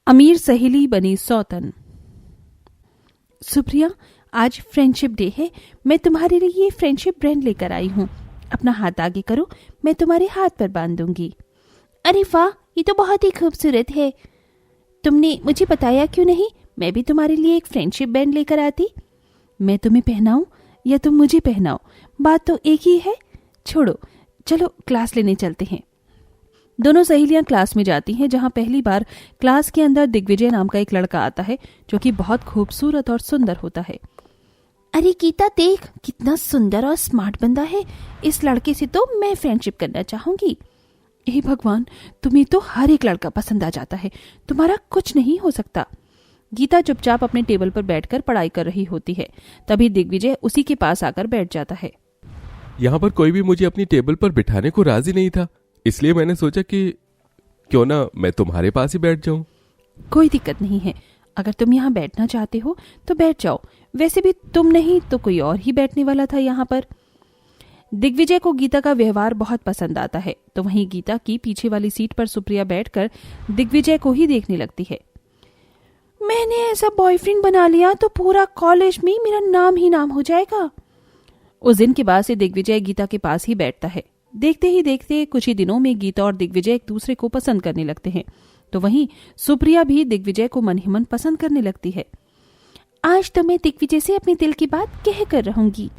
अमीर सहेली बनी सौतन। सुप्रिया, आज फ्रेंडशिप डे है। मैं तुम्हारे लिए ये फ्रेंडशिप ब्रांड लेकर आई हूँ। अपना हाथ आगे करो, मैं तुम्हारे हाथ पर बांध दूंगी। अरे वाह, ये तो बहुत ही खूबसूरत है। तुमने मुझे बताया क्यों नहीं? मैं भी तुम्हारे लिए एक फ्रेंडशिप बैंड लेकर आती। मैं तुम्हें पहनाऊं या तुम मुझे पहनाओ, बात तो एक ही है। छोड़ो, चलो क्लास लेने चलते हैं। दोनों सहेलियां क्लास में जाती हैं, जहां पहली बार क्लास के अंदर दिग्विजय नाम का एक लड़का आता है जो कि बहुत खूबसूरत और सुंदर होता है। अरे गीता, देख कितना सुंदर और स्मार्ट बंदा है। इस लड़के से तो मैं फ्रेंडशिप करना चाहूंगी। हे भगवान, तुम्हें तो हर एक लड़का पसंद आ जाता है, तुम्हारा कुछ नहीं हो सकता। गीता चुपचाप अपने टेबल पर बैठकर पढ़ाई कर रही होती है। तभी दिग्विजय उसी के पास आकर बैठ जाता है। यहाँ पर कोई भी मुझे अपनी टेबल पर बिठाने को राजी नहीं था, इसलिए मैंने सोचा कि क्यों ना मैं तुम्हारे पास ही बैठ जाऊं। कोई दिक्कत नहीं है, अगर तुम यहाँ बैठना चाहते हो तो बैठ जाओ। वैसे भी तुम नहीं तो कोई और ही बैठने वाला था यहाँ पर। दिग्विजय को गीता का व्यवहार बहुत पसंद आता है, तो वहीं गीता की पीछे वाली सीट पर सुप्रिया बैठकर दिग्विजय को ही देखने लगती है। मैंने ऐसा बॉयफ्रेंड बना लिया तो पूरा कॉलेज में मेरा नाम ही नाम हो जाएगा। उस दिन के बाद से दिग्विजय गीता के पास ही बैठता है। देखते ही देखते कुछ ही दिनों में गीता और दिग्विजय एक दूसरे को पसंद करने लगते हैं, तो वहीं सुप्रिया भी दिग्विजय को मन ही मन पसंद करने लगती है। आज तो मैं दिग्विजय से अपने दिल की बात कह कर रहूंगी।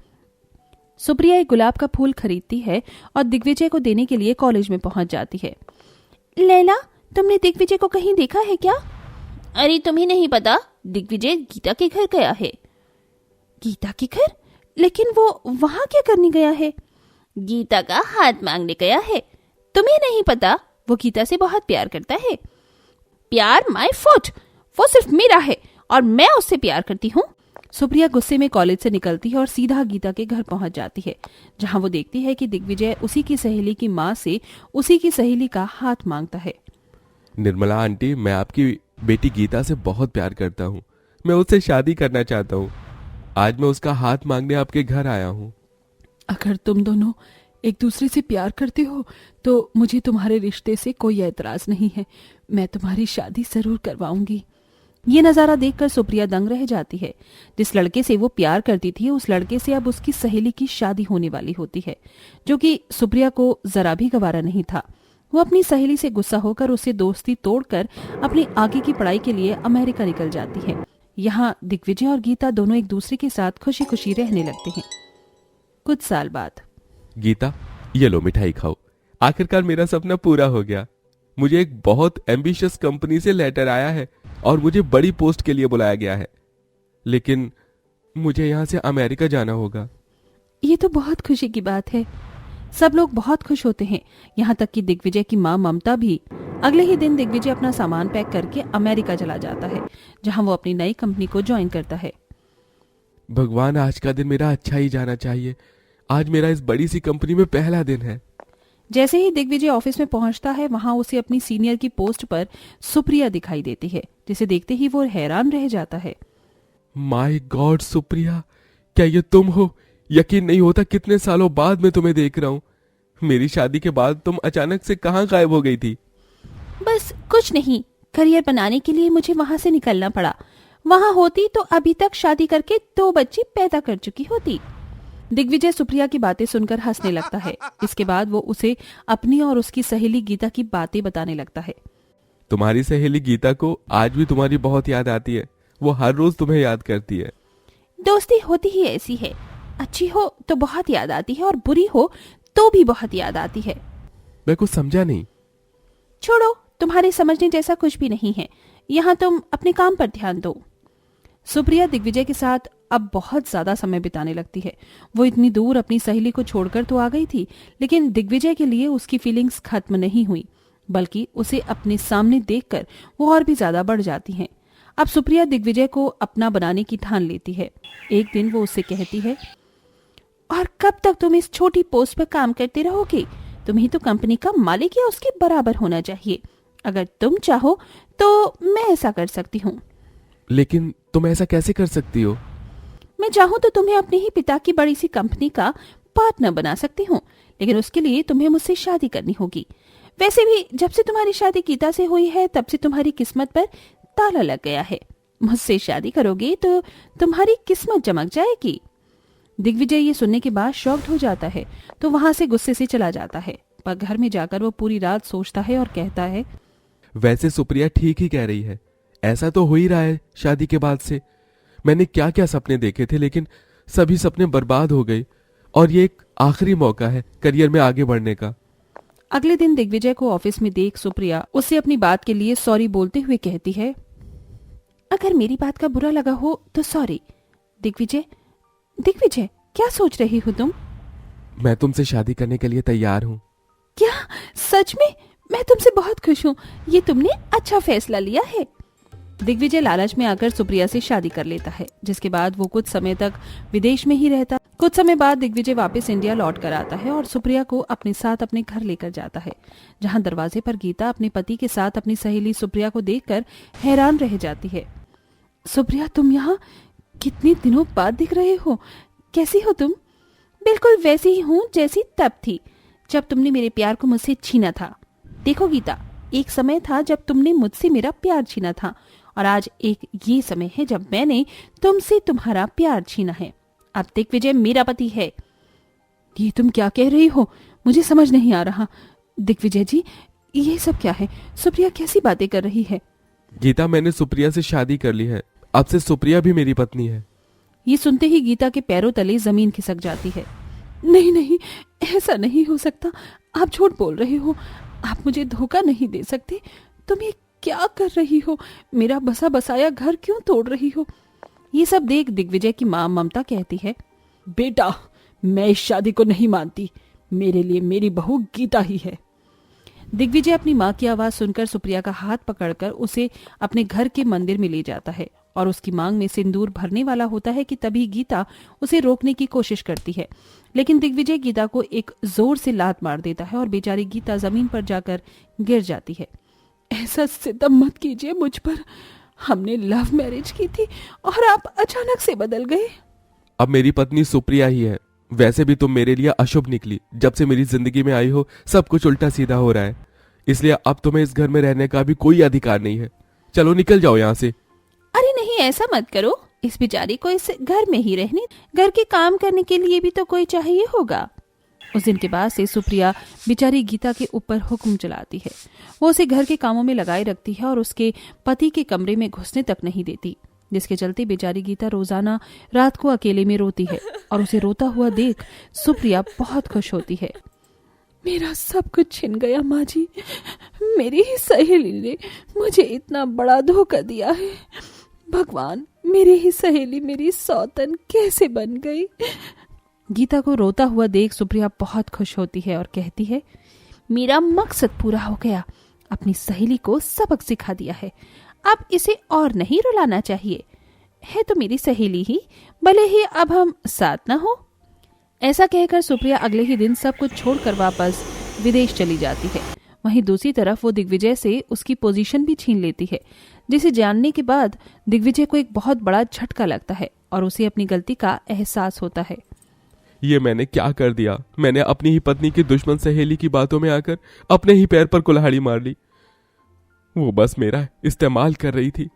सुप्रिया एक गुलाब का फूल खरीदती है और दिग्विजय को देने के लिए कॉलेज में पहुंच जाती है। लैला, तुमने दिग्विजय को कहीं देखा है क्या? अरे तुम्हें नहीं पता, दिग्विजय गीता के घर गया है। गीता के घर? लेकिन वो वहां क्या करने गया है? गीता का हाथ मांगने गया है। तुम्हें नहीं पता, वो गीता से बहुत प्यार करता है। प्यार माय फुट, वो सिर्फ मेरा है और मैं उससे प्यार करती हूँ। सुप्रिया गुस्से में कॉलेज से निकलती है और सीधा गीता के घर पहुंच जाती है, जहां वो देखती है कि दिग्विजय उसी की सहेली की माँ से उसी की सहेली का हाथ मांगता है। निर्मला आंटी, मैं आपकी बेटी गीता से बहुत प्यार करता हूँ। मैं उससे शादी करना चाहता हूँ। आज मैं उसका हाथ मांगने आपके घर आया हूँ। अगर तुम दोनों एक दूसरे से प्यार करते हो तो मुझे तुम्हारे रिश्ते से कोई एतराज नहीं है। मैं तुम्हारी शादी जरूर करवाऊंगी। ये नजारा देखकर सुप्रिया दंग रह जाती है। जिस लड़के से वो प्यार करती थी, उस लड़के से अब उसकी सहेली की शादी होने वाली होती है, जो कि सुप्रिया को जरा भी गवारा नहीं था। वो अपनी सहेली से गुस्सा होकर उससे दोस्ती तोड़कर अपनी आगे की पढ़ाई के लिए अमेरिका निकल जाती है। यहाँ दिग्विजय और गीता दोनों एक दूसरे के साथ खुशी खुशी रहने लगते हैं। कुछ साल बाद। गीता, ये लो मिठाई खाओ। आखिरकार मेरा सपना पूरा हो गया। मुझे एक बहुत एम्बिशियस कंपनी से लेटर आया है और मुझे बड़ी पोस्ट के लिए बुलाया गया है, लेकिन मुझे यहाँ से अमेरिका जाना होगा। ये तो बहुत खुशी की बात है। सब लोग बहुत खुश होते हैं, यहाँ तक कि दिग्विजय की माँ ममता भी। अगले ही दिन दिग्विजय अपना सामान पैक करके अमेरिका चला जाता है, जहाँ वो अपनी नई कंपनी को ज्वाइन करता है। भगवान, आज का दिन मेरा अच्छा ही जाना चाहिए। आज मेरा इस बड़ी सी कंपनी में पहला दिन है। जैसे ही दिग्विजय ऑफिस में पहुंचता है, वहां उसे अपनी सीनियर की पोस्ट पर सुप्रिया दिखाई देती है, जिसे देखते ही वो हैरान रह जाता है। माय गॉड सुप्रिया, क्या ये तुम हो? यकीन नहीं होता, कितने सालों बाद मैं तुम्हें देख रहा हूँ। मेरी शादी के बाद तुम अचानक से कहाँ गायब हो गई थी? बस कुछ नहीं, करियर बनाने के लिए मुझे वहां से निकलना पड़ा। वहां होती तो अभी तक शादी करके 2 बच्चे पैदा कर चुकी होती। दिग्विजय सुप्रिया की बातें सुनकर हंसने लगता है। इसके बाद वो उसे अपनी और उसकी सहेली गीता की बातें बताने लगता है। तुम्हारी सहेली गीता को आज भी तुम्हारी बहुत याद आती है। वो हर रोज तुम्हें याद करती है। दोस्ती होती ही ऐसी है, अच्छी हो तो बहुत याद आती है और बुरी हो तो भी बहुत याद आती है। मैं कुछ समझा नहीं। छोड़ो, तुम्हारे समझने जैसा कुछ भी नहीं है। यहाँ तुम अपने काम पर ध्यान दो। सुप्रिया दिग्विजय के साथ अब बहुत ज्यादा समय बिताने लगती है। वो इतनी दूर अपनी सहेली को छोड़कर तो आ गई थी, लेकिन दिग्विजय के लिए उसकी फीलिंग्स खत्म नहीं हुई, बल्कि उसे अपने सामने देखकर वो और भी ज्यादा बढ़ जाती हैं। अब सुप्रिया दिग्विजय को अपना बनाने की ठान लेती है। एक दिन वो उससे कहती है, और कब तक तुम इस छोटी पोस्ट पर काम करते रहोगे? तुम्हें तो कंपनी का मालिक या उसके बराबर होना चाहिए। अगर तुम चाहो तो मैं ऐसा कर सकती हूँ। लेकिन तुम ऐसा कैसे कर सकती हो? मैं चाहूँ तो तुम्हें अपने ही पिता की बड़ी सी कंपनी का पार्टनर बना सकती हूँ, लेकिन उसके लिए तुम्हें मुझसे शादी करनी होगी। वैसे भी जब से तुम्हारी शादी गीता से हुई है तब से तुम्हारी किस्मत पर ताला लग गया है। मुझसे शादी करोगे तो तुम्हारी किस्मत चमक जाएगी। दिग्विजय ये सुनने के बाद शॉक्ड हो जाता है तो वहां से गुस्से से चला जाता है, पर घर में जाकर वो पूरी रात सोचता है और कहता है, वैसे सुप्रिया ठीक ही कह रही है, ऐसा तो हो ही रहा है। शादी के बाद से मैंने क्या क्या सपने देखे थे, लेकिन सभी सपने बर्बाद हो गए और ये एक आखिरी मौका है करियर में आगे बढ़ने का। अगले दिन दिग्विजय को ऑफिस में देख सुप्रिया उससे अपनी बात के लिए सॉरी बोलते हुए कहती है, अगर मेरी बात का बुरा लगा हो तो सॉरी। दिग्विजय, दिग्विजय क्या सोच रही हो तुम? मैं तुमसे शादी करने के लिए तैयार हूँ। क्या सच में? मैं तुमसे बहुत खुश हूँ, ये तुमने अच्छा फैसला लिया है। दिग्विजय लालच में आकर सुप्रिया से शादी कर लेता है, जिसके बाद वो कुछ समय तक विदेश में ही रहता। कुछ समय बाद दिग्विजय वापस इंडिया लौट कर आता है और सुप्रिया को अपने साथ अपने घर लेकर जाता है, जहाँ दरवाजे पर गीता अपने पति के साथ अपनी सहेली सुप्रिया को देखकर हैरान रह जाती है। सुप्रिया, तुम यहाँ कितने दिनों बाद दिख रहे हो, कैसी हो तुम? बिल्कुल वैसी ही हूँ जैसी तब थी जब तुमने मेरे प्यार को मुझसे छीना था। देखो गीता, एक समय था जब तुमने मुझसे मेरा प्यार छीना था और आज एक ये समय है जब मैंने तुमसे तुम्हारा प्यार छीना है। अब दिग्विजय मेरा पति है। ये तुम क्या कह रही हो? मुझे समझ नहीं आ रहा। दिग्विजय जी, ये सब क्या है? सुप्रिया कैसी बातें कर रही है? गीता, मैंने सुप्रिया से शादी कर ली है, अब से सुप्रिया भी मेरी पत्नी है। ये सुनते ही गीता के पैरों तले जमीन खिसक जाती है। नहीं नहीं, ऐसा नहीं हो सकता, आप झूठ बोल रहे हो, आप मुझे धोखा नहीं दे सकते। तुम ये क्या कर रही हो? मेरा बसा बसाया घर क्यों तोड़ रही हो? ये सब देख दिग्विजय की मां ममता कहती है, बेटा, मैं इस शादी को नहीं मानती, मेरे लिए मेरी बहू गीता ही है। दिग्विजय अपनी मां की आवाज सुनकर सुप्रिया का हाथ पकड़कर उसे अपने घर के मंदिर में ले जाता है और उसकी मांग में सिंदूर भरने वाला होता है कि तभी गीता उसे रोकने की कोशिश करती है, लेकिन दिग्विजय गीता को एक जोर से लात मार देता है और बेचारी गीता जमीन पर जाकर गिर जाती है। ऐसा सितम मत कीजिए मुझ पर, हमने लव मैरिज की थी और आप अचानक से बदल गए। अब मेरी पत्नी सुप्रिया ही है। वैसे भी तुम मेरे लिए अशुभ निकली, जब से मेरी जिंदगी में आई हो सब कुछ उल्टा सीधा हो रहा है, इसलिए अब तुम्हें इस घर में रहने का भी कोई अधिकार नहीं है। चलो निकल जाओ यहाँ से। अरे नहीं, ऐसा मत करो, इस बेचारी को इस घर में ही रहने, घर के काम करने के लिए भी तो कोई चाहिए होगा। उस दिन के बाद से सुप्रिया बेचारी गीता के ऊपर हुक्म चलाती है। वो उसे घर के कामों में लगाए रखती है और उसके पति के कमरे में घुसने तक नहीं देती, जिसके चलते बेचारी गीता रोजाना रात को अकेले में रोती है और उसे रोता हुआ देख सुप्रिया बहुत खुश होती है। मेरा सब कुछ छिन गया माँ जी, मेरी ही सहेली ने मुझे इतना बड़ा धोखा दिया है। भगवान, मेरी ही सहेली मेरी सौतन कैसे बन गई। गीता को रोता हुआ देख सुप्रिया बहुत खुश होती है और कहती है, मेरा मकसद पूरा हो गया, अपनी सहेली को सबक सिखा दिया है, अब इसे और नहीं रुलाना चाहिए। है तो मेरी सहेली ही, भले ही अब हम साथ ना हो। ऐसा कहकर सुप्रिया अगले ही दिन सब कुछ छोड़कर वापस विदेश चली जाती है। वहीं दूसरी तरफ वो दिग्विजय से उसकी पोजीशन भी छीन लेती है, जिसे जानने के बाद दिग्विजय को एक बहुत बड़ा झटका लगता है और उसे अपनी गलती का एहसास होता है। ये मैंने क्या कर दिया? मैंने अपनी ही पत्नी की दुश्मन सहेली की बातों में आकर अपने ही पैर पर कुल्हाड़ी मार ली। वो बस मेरा इस्तेमाल कर रही थी।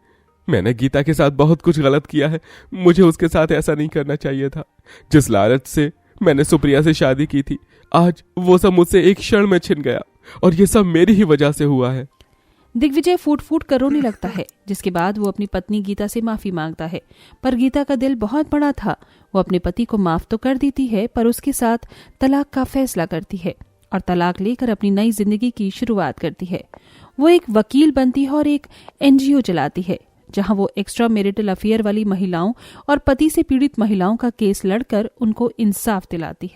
मैंने गीता के साथ बहुत कुछ गलत किया है, मुझे उसके साथ ऐसा नहीं करना चाहिए था। जिस लालच से मैंने सुप्रिया से शादी की थी, आज वो सब मुझसे एक क्षण में छिन गया और ये सब मेरी ही वजह से हुआ है। दिग्विजय फूट फूट कर रोने लगता है, जिसके बाद वो अपनी पत्नी गीता से माफी मांगता है, पर गीता का दिल बहुत बड़ा था। वो अपने पति को माफ तो कर देती है, पर उसके साथ तलाक का फैसला करती है और तलाक लेकर अपनी नई जिंदगी की शुरुआत करती है। वो एक वकील बनती है और एक NGO चलाती है, जहां वो एक्स्ट्रा मैरिटल अफेयर वाली महिलाओं और पति से पीड़ित महिलाओं का केस लड़कर उनको इंसाफ दिलाती है।